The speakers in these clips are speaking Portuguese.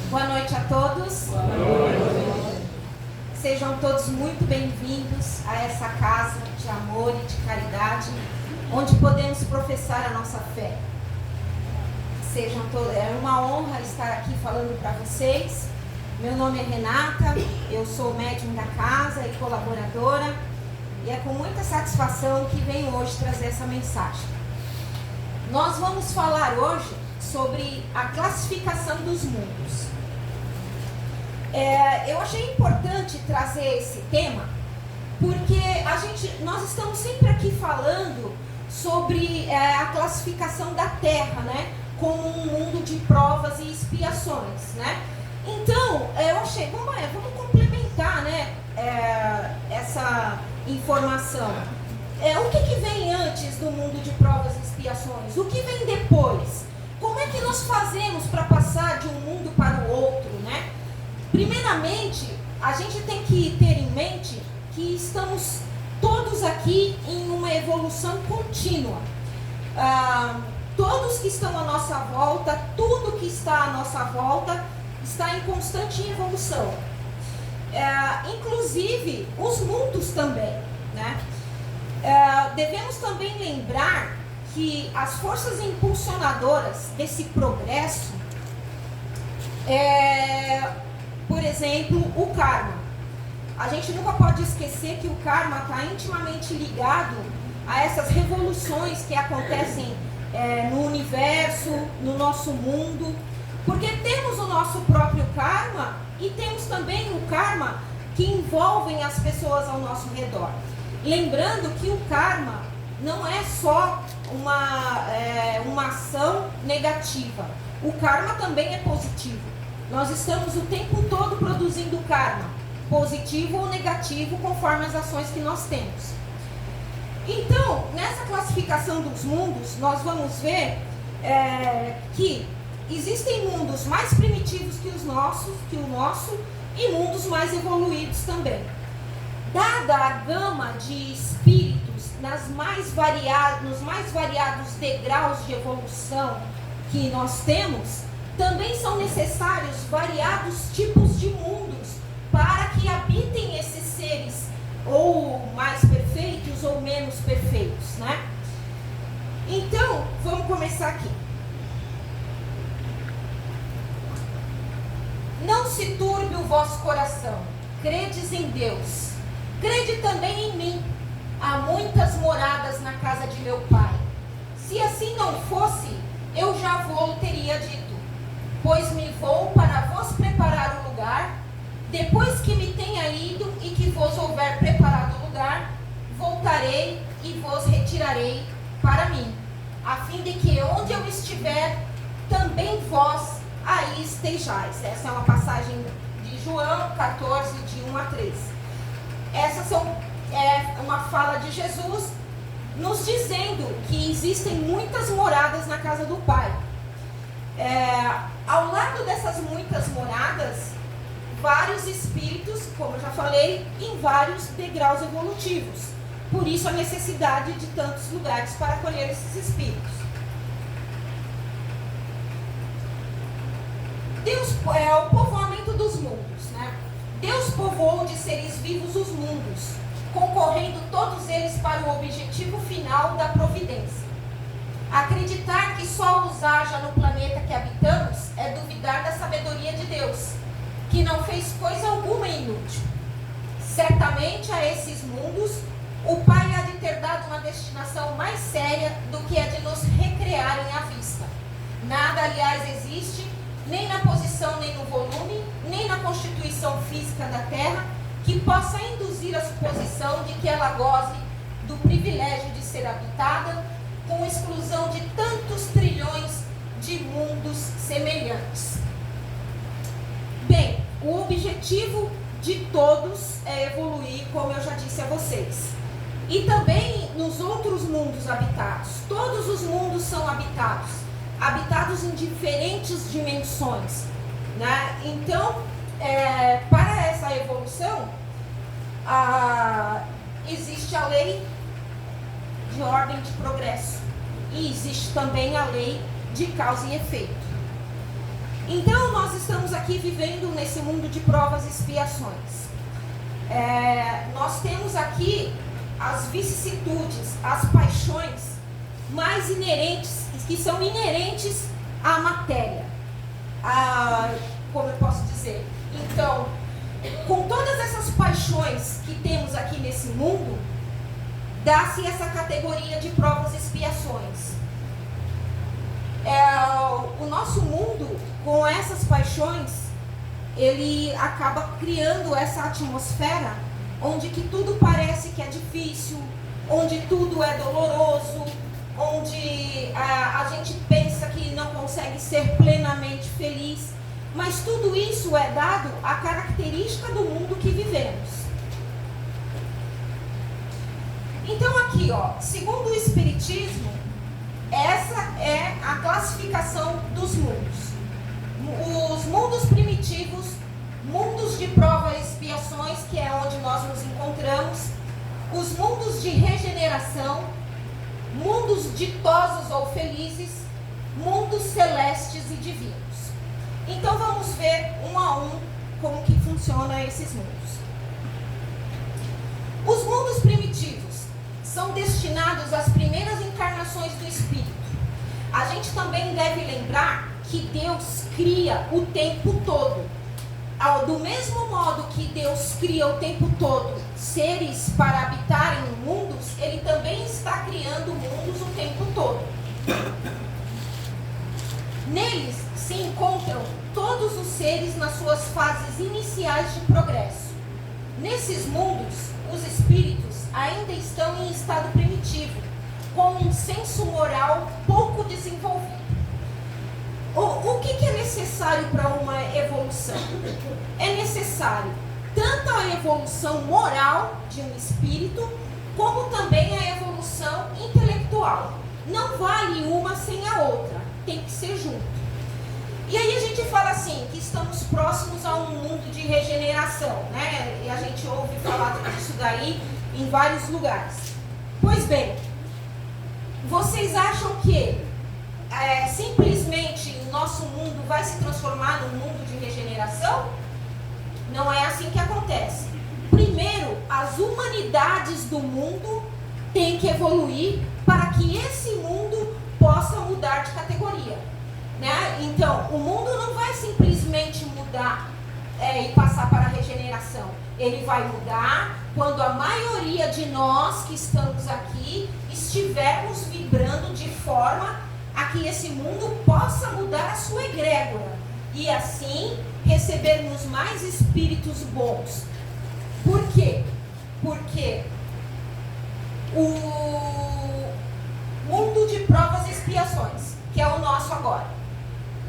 Boa noite a todos. Boa noite. Sejam todos muito bem-vindos a essa casa de amor e de caridade, onde podemos professar a nossa fé. É uma honra estar aqui falando para vocês. Meu nome é Renata, eu sou médium da casa e colaboradora, e é com muita satisfação que venho hoje trazer essa mensagem. Nós vamos falar hoje sobre a classificação dos mundos. Eu achei importante trazer esse tema, porque nós estamos sempre aqui falando sobre a classificação da Terra, né, como um mundo de provas e expiações, né? Então, eu achei, vamos complementar, né, essa informação. O que vem antes do mundo de provas e expiações? O que vem depois? Como é que nós fazemos para passar de um mundo para o outro, né? Primeiramente, a gente tem que ter em mente que estamos todos aqui em uma evolução contínua. Todos que estão à nossa volta, tudo que está à nossa volta, está em constante evolução. Inclusive, os mundos também, né? Devemos também lembrar que as forças impulsionadoras desse progresso por exemplo, o karma. A gente nunca pode esquecer que o karma está intimamente ligado a essas revoluções que acontecem no universo, no nosso mundo, porque temos o nosso próprio karma e temos também o karma que envolvem as pessoas ao nosso redor. Lembrando que o karma não é só uma ação negativa, o karma também é positivo. Nós estamos o tempo todo produzindo karma, positivo ou negativo, conforme as ações que nós temos. Então, nessa classificação dos mundos, nós vamos ver que existem mundos mais primitivos que o nosso, e mundos mais evoluídos também. Dada a gama de espíritos nos mais variados degraus de evolução que nós temos, também são necessários variados tipos de mundos para que habitem esses seres, ou mais perfeitos ou menos perfeitos, né? Então, vamos começar aqui. Não se turbe o vosso coração, credes em Deus, crede também em mim. Há muitas moradas na casa de meu Pai. Se assim não fosse, eu já vou teria dito. Pois me vou para vos preparar o lugar. Depois que me tenha ido e que vos houver preparado o lugar, voltarei e vos retirarei para mim, a fim de que onde eu estiver, também vós aí estejais. Essa é uma passagem de João 14, de 1 a 3. Essas uma fala de Jesus nos dizendo que existem muitas moradas na casa do Pai. Ao lado dessas muitas moradas, vários espíritos, como eu já falei, em vários degraus evolutivos. Por isso a necessidade de tantos lugares para acolher esses espíritos. Deus é o povoamento dos mundos, né? Deus povoou de seres vivos os mundos, concorrendo todos eles para o objetivo final da providência. Acreditar que só os haja no planeta que habitamos é duvidar da sabedoria de Deus, que não fez coisa alguma inútil. Certamente a esses mundos, o Pai há de ter dado uma destinação mais séria do que a de nos recrearem à vista. Nada, aliás, existe, nem na posição, nem no volume, nem na constituição física da Terra, que possa induzir a suposição de que ela goze do privilégio de ser habitada, com exclusão de tantos trilhões de mundos semelhantes. Bem, o objetivo de todos é evoluir, como eu já disse a vocês. E também nos outros mundos habitados. Todos os mundos são habitados em diferentes dimensões, né? Então, para essa evolução, existe a lei de ordem de progresso e existe também a lei de causa e efeito. Então, nós estamos aqui vivendo nesse mundo de provas e expiações. Nós temos aqui as vicissitudes, as paixões mais inerentes, que são inerentes à matéria. Como eu posso dizer? Então, com todas essas paixões que temos aqui nesse mundo, dá-se essa categoria de provas e expiações. O nosso mundo, com essas paixões, ele acaba criando essa atmosfera onde que tudo parece que é difícil, onde tudo é doloroso, onde a gente pensa que não consegue ser plenamente feliz, mas tudo isso é dado à característica do mundo que vivemos. Então aqui, segundo o Espiritismo, essa é a classificação dos mundos. Os mundos primitivos, mundos de prova e expiações, que é onde nós nos encontramos, os mundos de regeneração, mundos ditosos ou felizes, mundos celestes e divinos. Então vamos ver um a um como que funciona esses mundos. Os mundos primitivos são destinados às primeiras encarnações do Espírito. A gente também deve lembrar que Deus cria o tempo todo. Do mesmo modo que Deus cria o tempo todo seres para habitarem em mundos, Ele também está criando mundos o tempo todo. Neles se encontram todos os seres nas suas fases iniciais de progresso. Nesses mundos, os espíritos ainda estão em estado primitivo, com um senso moral pouco desenvolvido. O que é necessário para uma evolução? É necessário tanto a evolução moral de um espírito, como também a evolução intelectual. Não vale uma sem a outra, tem que ser junto. E aí a gente fala assim, que estamos próximos a um mundo de regeneração, né? E a gente ouve falar disso daí em vários lugares. Pois bem, vocês acham que simplesmente o nosso mundo vai se transformar num mundo de regeneração? Não é assim que acontece. Primeiro, as humanidades do mundo têm que evoluir para que esse mundo possa mudar de categoria, né? Então, o mundo não vai simplesmente mudar e passar para a regeneração. Ele vai mudar quando a maioria de nós que estamos aqui estivermos vibrando de forma a que esse mundo possa mudar a sua egrégora e assim recebermos mais espíritos bons. Por quê? Porque o mundo de provas e expiações, que é o nosso agora,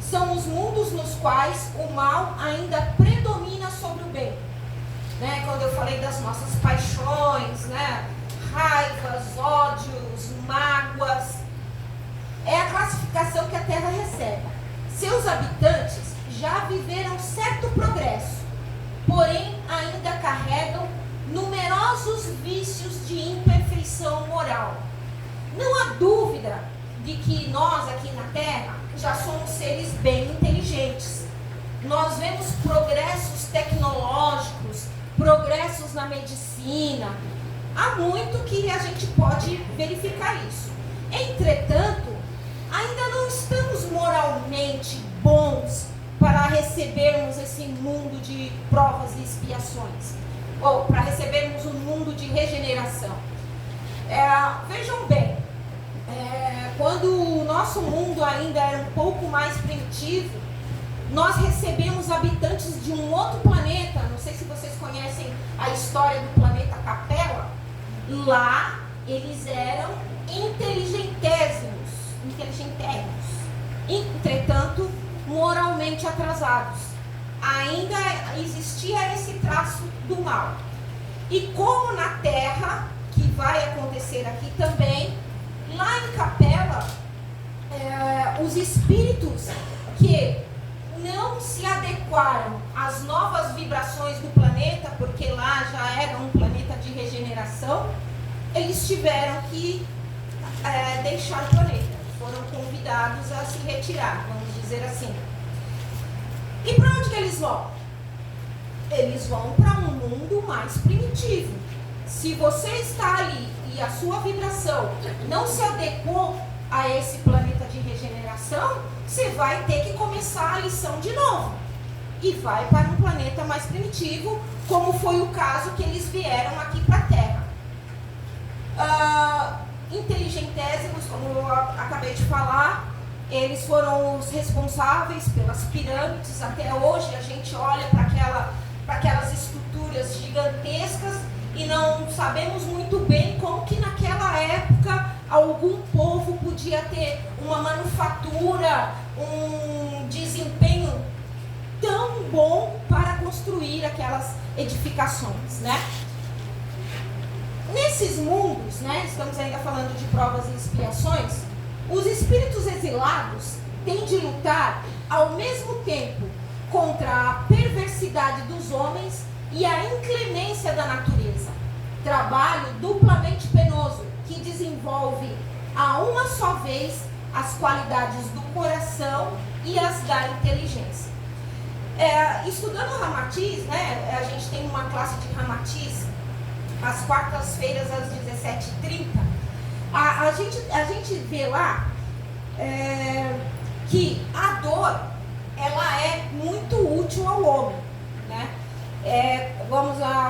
são os mundos nos quais o mal ainda predomina sobre o bem, né? Quando eu falei das nossas paixões, né? Raivas, ódios, mágoas, é a classificação que a Terra recebe. Seus habitantes já viveram certo progresso, porém ainda carregam numerosos vícios de imperfeição moral. Não há dúvida de que nós aqui na Terra já somos seres bem inteligentes. Nós vemos progressos tecnológicos, progressos na medicina. Há muito que a gente pode verificar isso. Entretanto, ainda não estamos moralmente bons para recebermos esse mundo de provas e expiações, ou para recebermos um mundo de regeneração. Vejam bem, quando o nosso mundo ainda era um pouco mais primitivo, nós recebemos habitantes de um outro planeta. Não sei se vocês conhecem a história do planeta Capella. Lá eles eram inteligentérrimos, entretanto moralmente atrasados. Ainda existia esse traço do mal. E como na Terra, que vai acontecer aqui também, lá em Capella, os espíritos que não se adequaram às novas vibrações do planeta, porque lá já era um planeta de regeneração, eles tiveram que deixar o planeta. Foram convidados a se retirar, vamos dizer assim. E para onde que eles vão? Eles vão para um mundo mais primitivo. Se você está ali e a sua vibração não se adequou a esse planeta de regeneração, você vai ter que começar a lição de novo. E vai para um planeta mais primitivo, como foi o caso que eles vieram aqui para a Terra. Inteligentésimos, como eu acabei de falar, eles foram os responsáveis pelas pirâmides. Até hoje a gente olha para aquelas estruturas gigantescas e não sabemos muito bem como que naquela época algum povo podia ter uma manufatura, um desempenho tão bom para construir aquelas edificações, né? Nesses mundos, né, estamos ainda falando de provas e expiações, os espíritos exilados têm de lutar ao mesmo tempo contra a perversidade dos homens e a inclemência da natureza. Trabalho duplamente penoso que desenvolve a uma só vez as qualidades do coração e as da inteligência. Estudando Ramatiz, né, a gente tem uma classe de Ramatiz às quartas-feiras às 17h30. A gente vê lá que a dor ela é muito útil ao homem, né?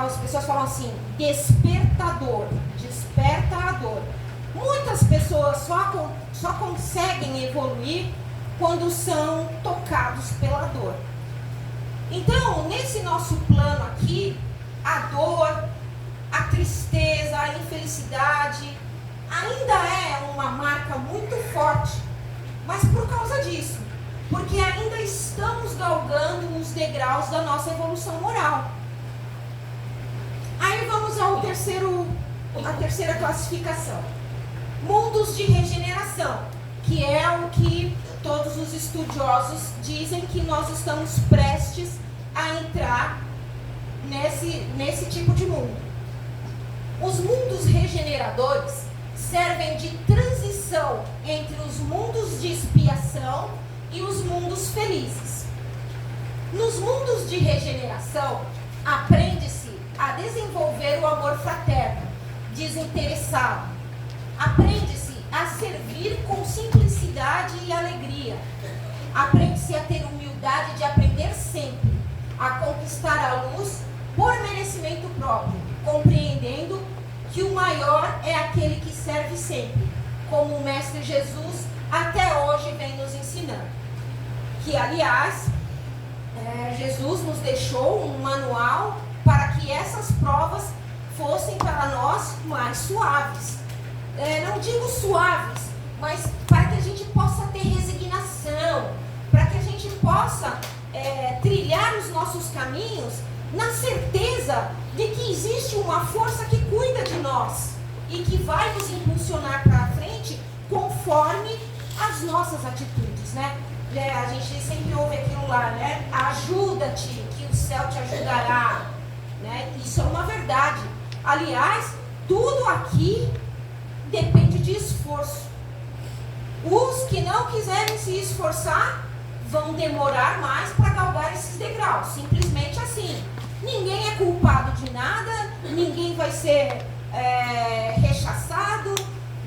As pessoas falam assim, despertador, desperta a dor. Muitas pessoas só conseguem evoluir quando são tocados pela dor. Então, nesse nosso plano aqui, a dor, a tristeza, a infelicidade ainda é uma marca muito forte, mas por causa disso, porque ainda estamos galgando os degraus da nossa evolução moral. Aí vamos à terceira classificação, mundos de regeneração, que é o que todos os estudiosos dizem que nós estamos prestes a entrar nesse tipo de mundo. Os mundos regeneradores servem de transição entre os mundos de expiação e os mundos felizes. Nos mundos de regeneração, aprende-se a desenvolver o amor fraterno, desinteressado. Aprende-se a servir com simplicidade e alegria. Aprende-se a ter humildade de aprender sempre, a conquistar a luz por merecimento próprio, compreendendo que o maior é aquele que serve sempre, como o Mestre Jesus até hoje vem nos ensinando. Que, aliás, Jesus nos deixou um manual para que essas provas fossem para nós mais suaves. Não digo suaves, mas para que a gente possa ter resignação, para que a gente possa trilhar os nossos caminhos na certeza de que existe uma força que cuida de nós e que vai nos impulsionar para frente conforme as nossas atitudes, né? A gente sempre ouve aquilo lá, né? Ajuda-te, que o céu te ajudará, né? Isso é uma verdade. Aliás, tudo aqui depende de esforço. Os que não quiserem se esforçar vão demorar mais para galgar esses degraus, simplesmente assim. Ninguém é culpado de nada, ninguém vai ser rechaçado.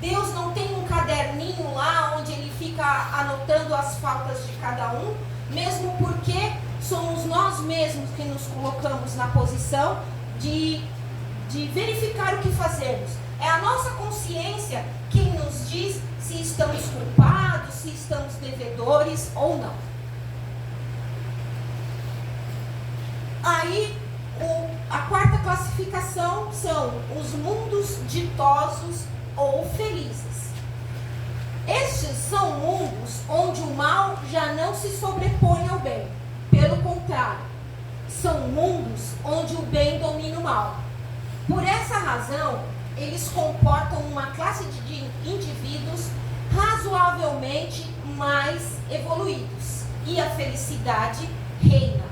Deus não tem um caderninho lá onde ele fica anotando as faltas de cada um, mesmo porque somos nós mesmos que nos colocamos na posição de verificar o que fazemos. É a nossa consciência quem nos diz se estamos culpados, se estamos devedores ou não. Aí, a quarta classificação são os mundos ditosos ou felizes. Estes são mundos onde o mal já não se sobrepõe ao bem. Pelo contrário, são mundos onde o bem domina o mal. Por essa razão, eles comportam uma classe de indivíduos razoavelmente mais evoluídos. E a felicidade reina.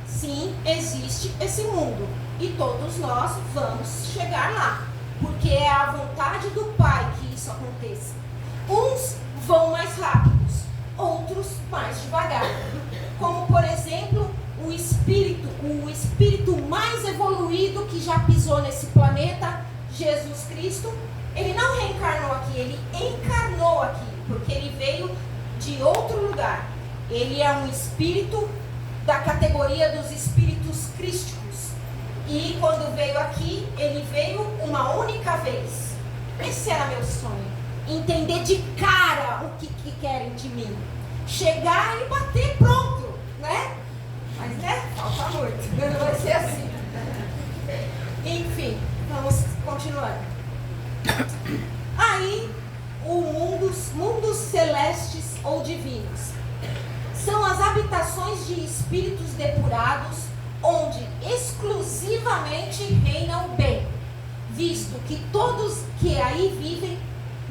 Sim, existe esse mundo. E todos nós vamos chegar lá. Porque é a vontade do Pai que isso aconteça. Uns vão mais rápidos, outros mais devagar. Como, por exemplo, evoluído que já pisou nesse planeta, Jesus Cristo, ele não reencarnou aqui, ele encarnou aqui, porque ele veio de outro lugar. Ele é um espírito da categoria dos espíritos crísticos. E quando veio aqui, ele veio uma única vez. Esse era meu sonho. Entender de cara o que querem de mim. Chegar e bater, pronto, né? Mas, né? Falta muito. Não vai ser assim. Enfim, vamos continuando. Aí, mundos celestes ou divinos são as habitações de espíritos depurados, onde exclusivamente reina o bem, visto que todos que aí vivem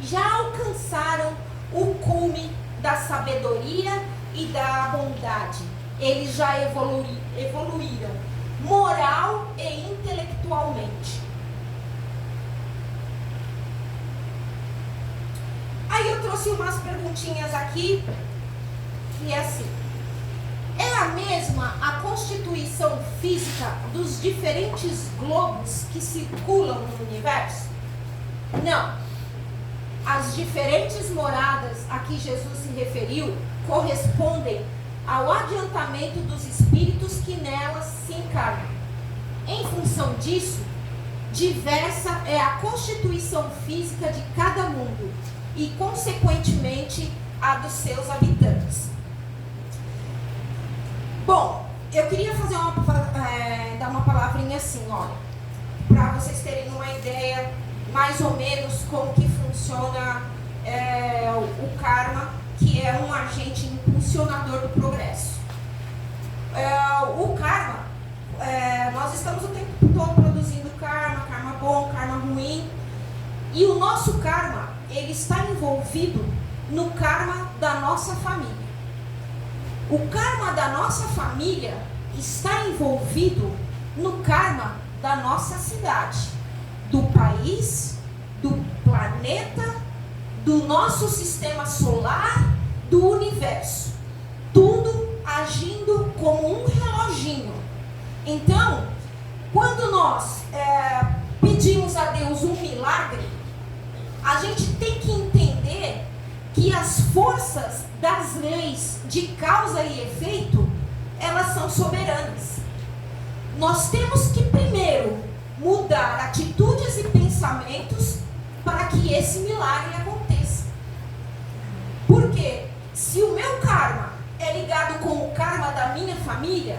já alcançaram o cume da sabedoria e da bondade. Eles já evoluíram moral e intelectualmente. Aí eu trouxe umas perguntinhas aqui, que é assim: é a mesma a constituição física dos diferentes globos que circulam no universo? Não. As diferentes moradas a que Jesus se referiu correspondem ao adiantamento dos espíritos que nelas se encarnam. Em função disso, diversa é a constituição física de cada mundo e, consequentemente, a dos seus habitantes. Bom, eu queria fazer dar uma palavrinha assim, olha, para vocês terem uma ideia mais ou menos como que funciona o karma, que é um agente impulsionador do progresso. O karma, nós estamos o tempo todo produzindo karma bom, karma ruim, e o nosso karma, ele está envolvido no karma da nossa família. O karma da nossa família está envolvido no karma da nossa cidade, do país, do planeta, do nosso sistema solar, do universo. Tudo agindo como um reloginho. Então, quando nós pedimos a Deus um milagre, a gente tem que entender que as forças das leis de causa e efeito, elas são soberanas. Nós temos que primeiro mudar atitudes e pensamentos para que esse milagre aconteça. Porque se o meu karma é ligado com o karma da minha família,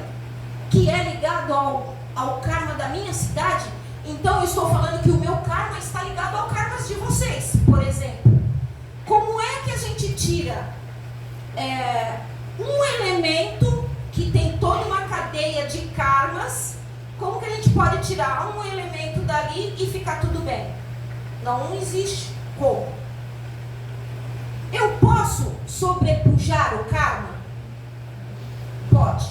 que é ligado ao karma da minha cidade, então eu estou falando que o meu karma está ligado ao karma de vocês, por exemplo. Como é que a gente tira um elemento que tem toda uma cadeia de karmas? Como que a gente pode tirar um elemento dali e ficar tudo bem? Não existe como. Eu posso sobrepujar o karma? Pode.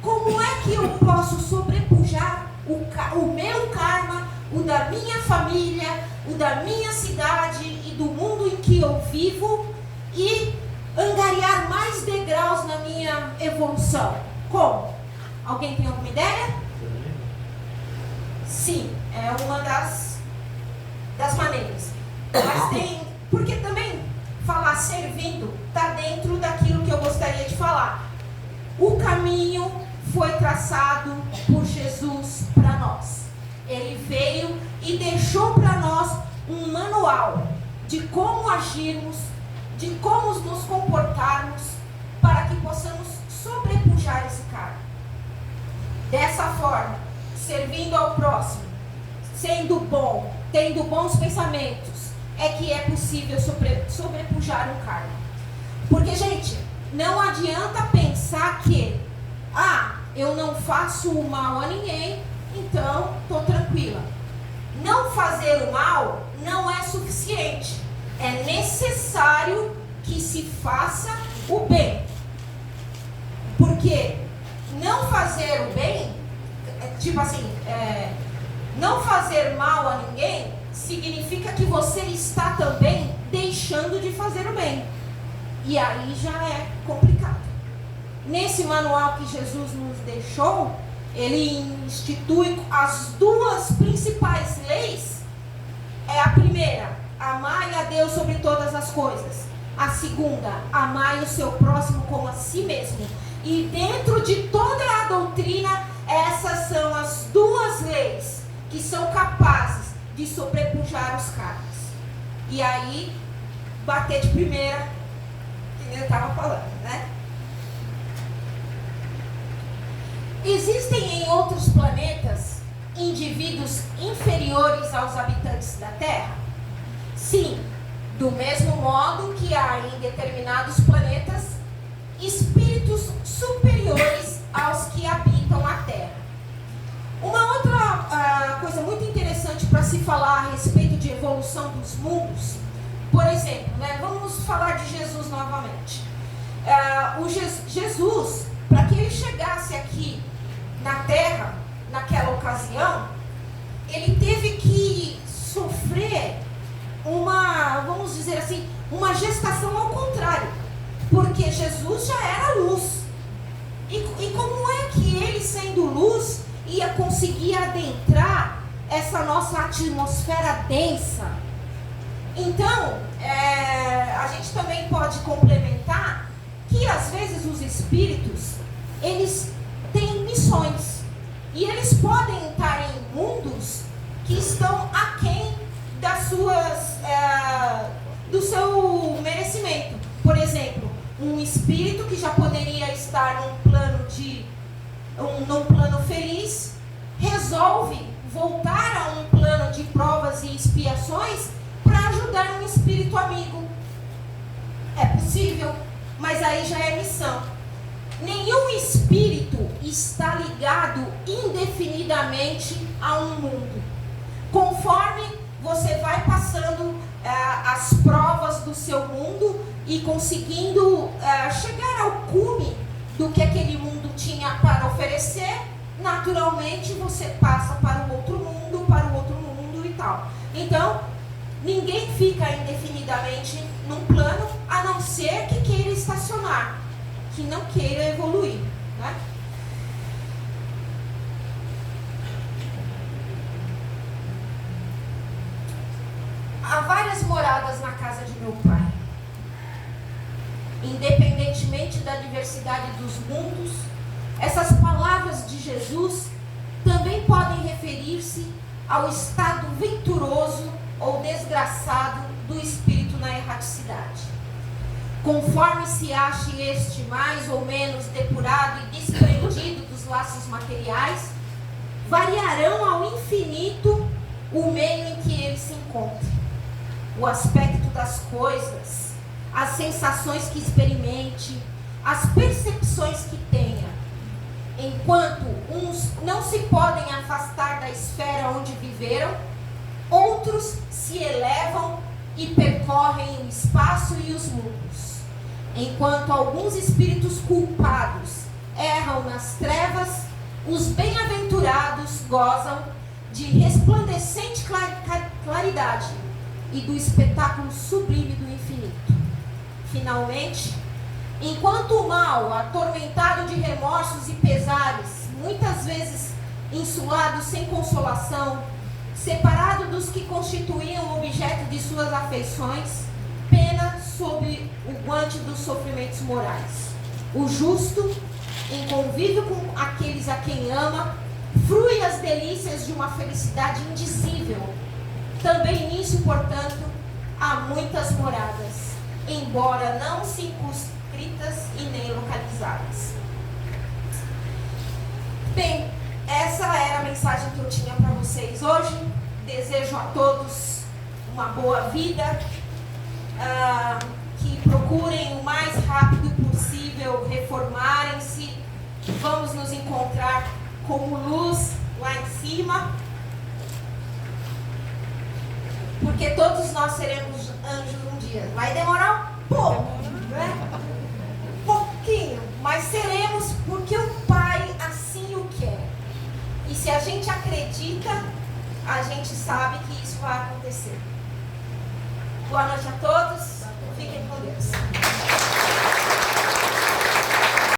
Como é que eu posso sobrepujar o meu karma, o da minha família, o da minha cidade e do mundo em que eu vivo e angariar mais degraus na minha evolução? Como? Alguém tem alguma ideia? Sim, é uma das maneiras. Mas tem, porque também falar servindo está dentro daquilo que eu gostaria de falar. O caminho foi traçado por Jesus para nós. Ele veio e deixou para nós um manual de como agirmos, de como nos comportarmos, para que possamos sobrepujar esse karma. Dessa forma, servindo ao próximo, sendo bom, tendo bons pensamentos, é que é possível sobrepujar um karma. Porque, gente, não adianta pensar que eu não faço o mal a ninguém, então estou tranquila. Não fazer o mal não é suficiente. É necessário que se faça o bem. Porque não fazer o bem, tipo assim, não fazer mal a ninguém, significa que você está também deixando de fazer o bem. E aí já é complicado. Nesse manual que Jesus nos deixou, ele institui as duas principais leis. É a primeira, amai a Deus sobre todas as coisas. A segunda, amai o seu próximo como a si mesmo. E dentro de toda a doutrina, essas são as duas leis que são capazes de sobrepujar os karmas. E aí, bater de primeira, que eu estava falando, né? Existem em outros planetas indivíduos inferiores aos habitantes da Terra? Sim, do mesmo modo que há em determinados planetas espíritos superiores aos que habitam a Terra. Uma outra coisa muito interessante para se falar a respeito de evolução dos mundos, por exemplo, né, vamos falar de Jesus novamente. Jesus, para que ele chegasse aqui na Terra, naquela ocasião, ele teve que sofrer vamos dizer assim, uma gestação ao contrário, porque Jesus já era luz. E como é que ele, sendo luz, ia conseguir adentrar essa nossa atmosfera densa? Então, a gente também pode complementar que às vezes os espíritos, eles têm missões, e eles podem estar em mundos que estão aquém do seu merecimento. Por exemplo, um espírito que já poderia estar num plano feliz, resolve voltar a um plano de provas e expiações para ajudar um espírito amigo. É possível, mas aí já é missão. Nenhum espírito está ligado indefinidamente a um mundo. Conforme você vai passando as provas do seu mundo e conseguindo chegar ao cume do que aquele mundo tinha para oferecer, naturalmente você passa para o outro mundo e tal. Então, ninguém fica indefinidamente num plano, a não ser que queira estacionar, que não queira evoluir, né? Há várias moradas na casa de meu pai. Independentemente da diversidade dos mundos, essas palavras de Jesus também podem referir-se ao estado venturoso ou desgraçado do espírito na erraticidade. Conforme se ache este mais ou menos depurado e desprendido dos laços materiais, variarão ao infinito o meio em que ele se encontre, o aspecto das coisas, as sensações que experimente, as percepções que tenha. Enquanto uns não se podem afastar da esfera onde viveram, outros se elevam e percorrem o espaço e os mundos. Enquanto alguns espíritos culpados erram nas trevas, os bem-aventurados gozam de resplandecente claridade e do espetáculo sublime do infinito. Finalmente, enquanto o mal, atormentado de remorsos e pesares, muitas vezes insulado sem consolação, separado dos que constituíam o objeto de suas afeições, pena sob o guante dos sofrimentos morais. O justo, em convívio com aqueles a quem ama, frui as delícias de uma felicidade indizível. Também nisso, portanto, há muitas moradas, embora não circunscritas e nem localizadas. Bem, essa era a mensagem que eu tinha para vocês hoje. Desejo a todos uma boa vida, que procurem o mais rápido possível reformarem-se. Vamos nos encontrar como luz lá em cima, porque todos nós seremos anjos um dia. Vai demorar um pouco, né? Pouquinho, mas seremos, porque o Pai assim o quer. E se a gente acredita, a gente sabe que isso vai acontecer. Boa noite a todos.